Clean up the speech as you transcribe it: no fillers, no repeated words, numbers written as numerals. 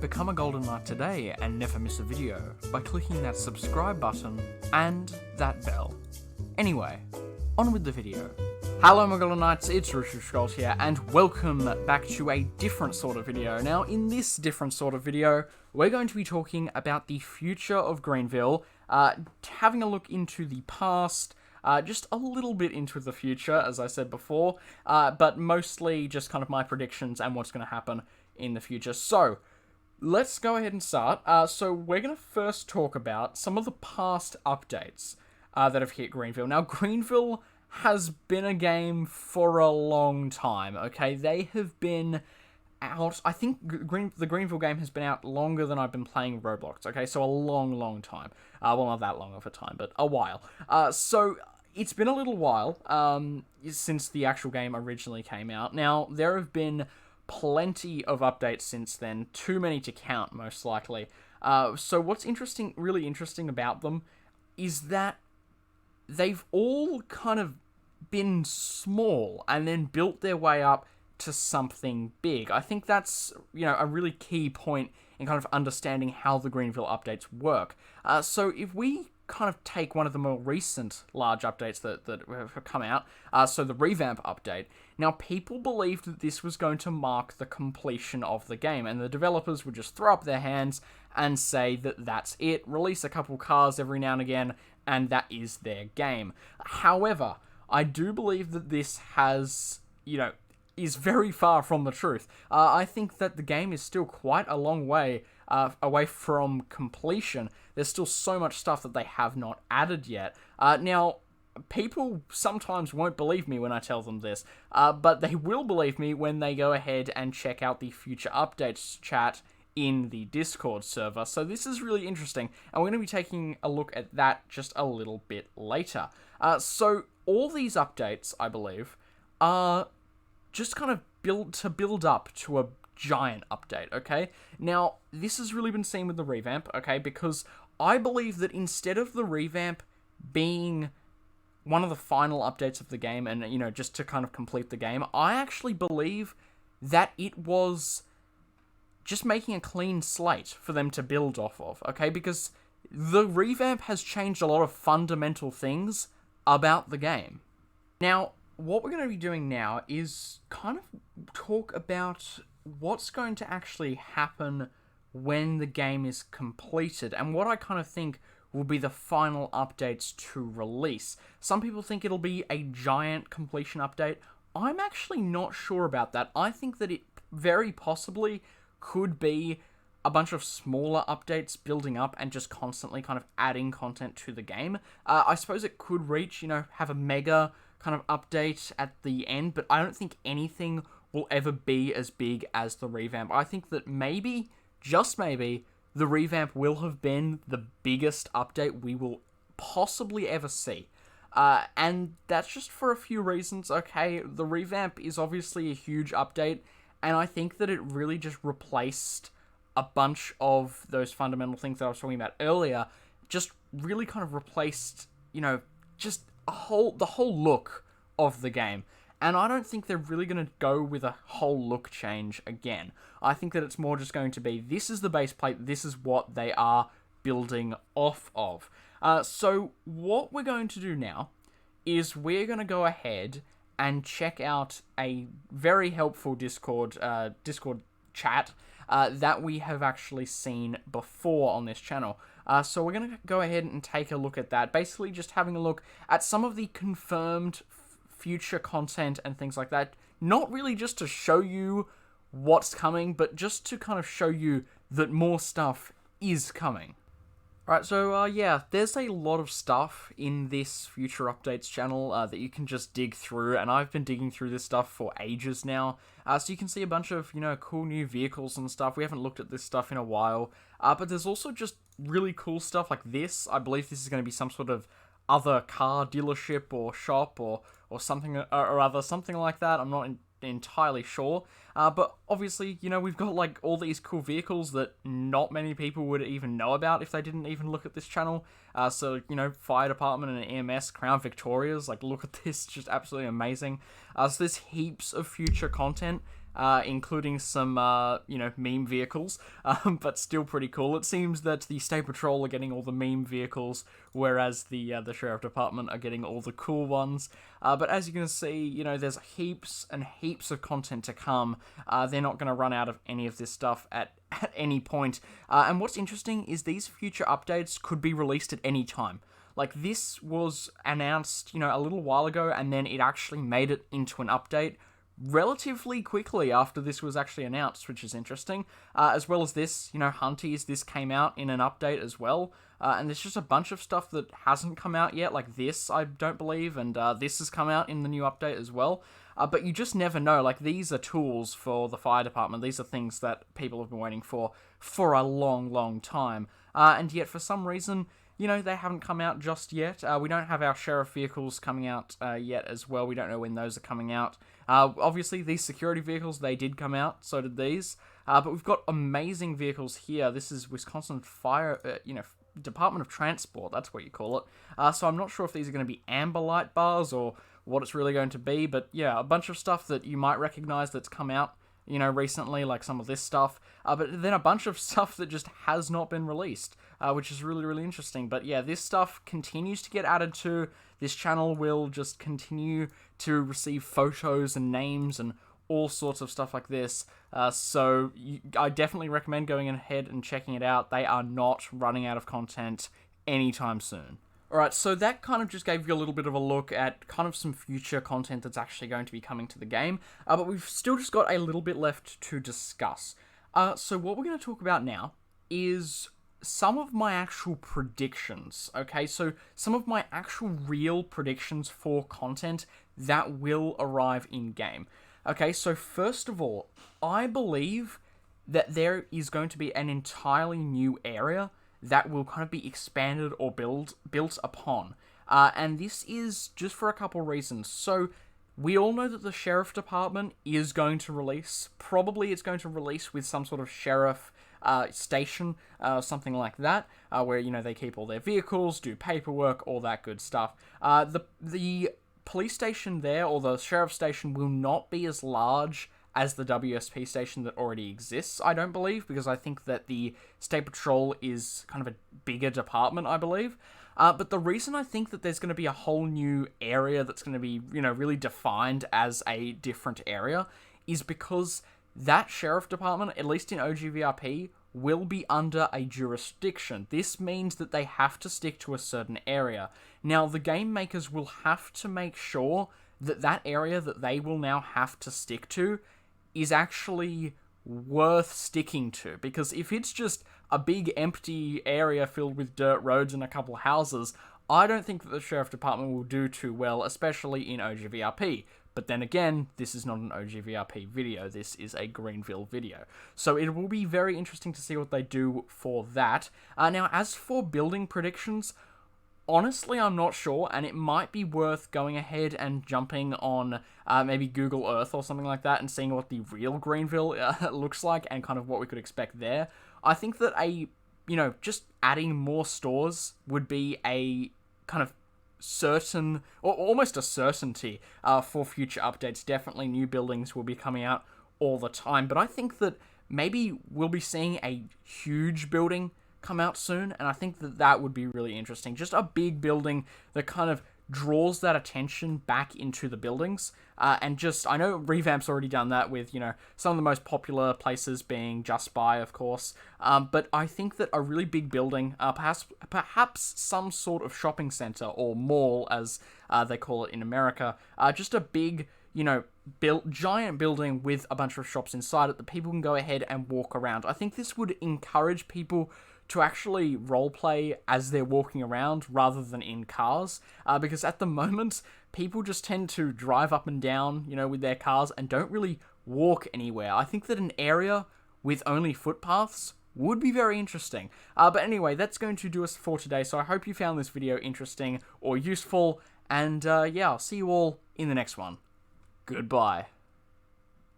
Become a Golden Knight today and never miss a video by clicking that subscribe button and that bell. Anyway, on with the video. Hello my Golden Knights, it's richyrichgold here, and welcome back to a different sort of video. Now, in this different sort of video, we're going to be talking about the future of Greenville, having a look into the past, just a little bit into the future, as I said before, but mostly just kind of my predictions and what's going to happen in the future. So, let's go ahead and start. So we're going to first talk about some of the past updates that have hit Greenville. Now, Greenville has been a game for a long time, okay? They have been out, I think the Greenville game has been out longer than I've been playing Roblox, okay? So a long time. Well, not that long of a time, but a while. So it's been a little while since the actual game originally came out. Now, there have been plenty of updates since then, too many to count, most likely. So what's really interesting about them is that they've all kind of been small and then built their way up to something big. I think that's, a really key point in kind of understanding how the Greenville updates work. So if we kind of take one of the more recent large updates that have come out, so the revamp update. Now, people believed that this was going to mark the completion of the game, and the developers would just throw up their hands and say that that's it, release a couple cars every now and again, and that is their game. However, I do believe that this has, is very far from the truth. I think that the game is still quite a long way away from completion. There's still so much stuff that they have not added yet. Now, people sometimes won't believe me when I tell them this, but they will believe me when they go ahead and check out the future updates chat in the Discord server. So this is really interesting, and we're going to be taking a look at that just a little bit later. So all these updates, I believe, are just kind of build up to a giant update, okay? Now, this has really been seen with the revamp, okay? Because I believe that instead of the revamp being one of the final updates of the game and, just to kind of complete the game, I actually believe that it was just making a clean slate for them to build off of, okay? Because the revamp has changed a lot of fundamental things about the game. Now, what we're going to be doing now is kind of talk about what's going to actually happen when the game is completed, and what I kind of think will be the final updates to release. Some people think it'll be a giant completion update. I'm actually not sure about that. I think that it very possibly could be a bunch of smaller updates building up and just constantly kind of adding content to the game. I suppose it could reach, have a mega kind of update at the end, but I don't think anything will ever be as big as the revamp. I think that maybe, just maybe, the revamp will have been the biggest update we will possibly ever see. And that's just for a few reasons, okay? The revamp is obviously a huge update, and I think that it really just replaced a bunch of those fundamental things that I was talking about earlier, just really kind of replaced, just the whole look of the game. And I don't think they're really going to go with a whole look change again. I think that it's more just going to be, this is the base plate, this is what they are building off of. So what we're going to do now is we're going to go ahead and check out a very helpful Discord chat that we have actually seen before on this channel. So we're going to go ahead and take a look at that. Basically just having a look at some of the confirmed future content and things like that. Not really just to show you what's coming, but just to kind of show you that more stuff is coming. Right, so yeah, there's a lot of stuff in this future updates channel that you can just dig through, and I've been digging through this stuff for ages now. So you can see a bunch of, cool new vehicles and stuff. We haven't looked at this stuff in a while, but there's also just really cool stuff like this. I believe this is going to be some sort of other car dealership or shop or something or other, something like that. I'm not entirely sure, but obviously, we've got like all these cool vehicles that not many people would even know about if they didn't even look at this channel. So fire department and EMS Crown Victorias, like, look at this, just absolutely amazing. So there's heaps of future content including some, meme vehicles, but still pretty cool. It seems that the State Patrol are getting all the meme vehicles, whereas the Sheriff Department are getting all the cool ones. But as you can see, there's heaps and heaps of content to come. They're not going to run out of any of this stuff at any point. And what's interesting is these future updates could be released at any time. Like, this was announced, a little while ago, and then it actually made it into an update relatively quickly after this was actually announced, which is interesting. As well as this, Hunties, this came out in an update as well. And there's just a bunch of stuff that hasn't come out yet, like this, I don't believe, and this has come out in the new update as well. But you just never know. Like, these are tools for the fire department. These are things that people have been waiting for a long, long time. And yet, for some reason, they haven't come out just yet. We don't have our sheriff vehicles coming out yet as well. We don't know when those are coming out. Obviously, these security vehicles, they did come out. So did these. But we've got amazing vehicles here. This is Wisconsin Fire, Department of Transport. That's what you call it. So I'm not sure if these are going to be amber light bars or what it's really going to be. But yeah, a bunch of stuff that you might recognize that's come out recently, like some of this stuff, but then a bunch of stuff that just has not been released, which is really, really interesting. But yeah, this stuff continues to get added to. This channel will just continue to receive photos and names and all sorts of stuff like this, so I definitely recommend going ahead and checking it out. They are not running out of content anytime soon. Alright, so that kind of just gave you a little bit of a look at kind of some future content that's actually going to be coming to the game, but we've still just got a little bit left to discuss. So what we're going to talk about now is some of my actual predictions, okay? So some of my actual real predictions for content that will arrive in-game. Okay, so first of all, I believe that there is going to be an entirely new area that will kind of be expanded or built upon. And this is just for a couple reasons. So, we all know that the Sheriff Department is going to release. Probably it's going to release with some sort of sheriff station, something like that, where, they keep all their vehicles, do paperwork, all that good stuff. The police station there, or the sheriff station, will not be as large as the WSP station that already exists, I don't believe, because I think that the State Patrol is kind of a bigger department, I believe. But the reason I think that there's going to be a whole new area that's going to be, really defined as a different area is because that sheriff department, at least in OGVRP, will be under a jurisdiction. This means that they have to stick to a certain area. Now, the game makers will have to make sure that that area that they will now have to stick to is actually worth sticking to, because if it's just a big empty area filled with dirt roads and a couple houses, I don't think that the Sheriff Department will do too well, especially in OGVRP. But then again, this is not an OGVRP video, this is a Greenville video. So it will be very interesting to see what they do for that. Now, as for building predictions, honestly, I'm not sure, and it might be worth going ahead and jumping on maybe Google Earth or something like that and seeing what the real Greenville looks like and kind of what we could expect there. I think that just adding more stores would be a kind of certain, or almost a certainty for future updates. Definitely new buildings will be coming out all the time, but I think that maybe we'll be seeing a huge building come out soon, and I think that that would be really interesting. Just a big building that kind of draws that attention back into the buildings, and just, I know Revamp's already done that with, some of the most popular places being Just Buy, of course, but I think that a really big building, perhaps some sort of shopping center, or mall, as they call it in America, just a big, giant building with a bunch of shops inside it that people can go ahead and walk around. I think this would encourage people to actually roleplay as they're walking around rather than in cars, because at the moment, people just tend to drive up and down, with their cars and don't really walk anywhere. I think that an area with only footpaths would be very interesting. But anyway, that's going to do us for today, so I hope you found this video interesting or useful, and yeah, I'll see you all in the next one. Goodbye.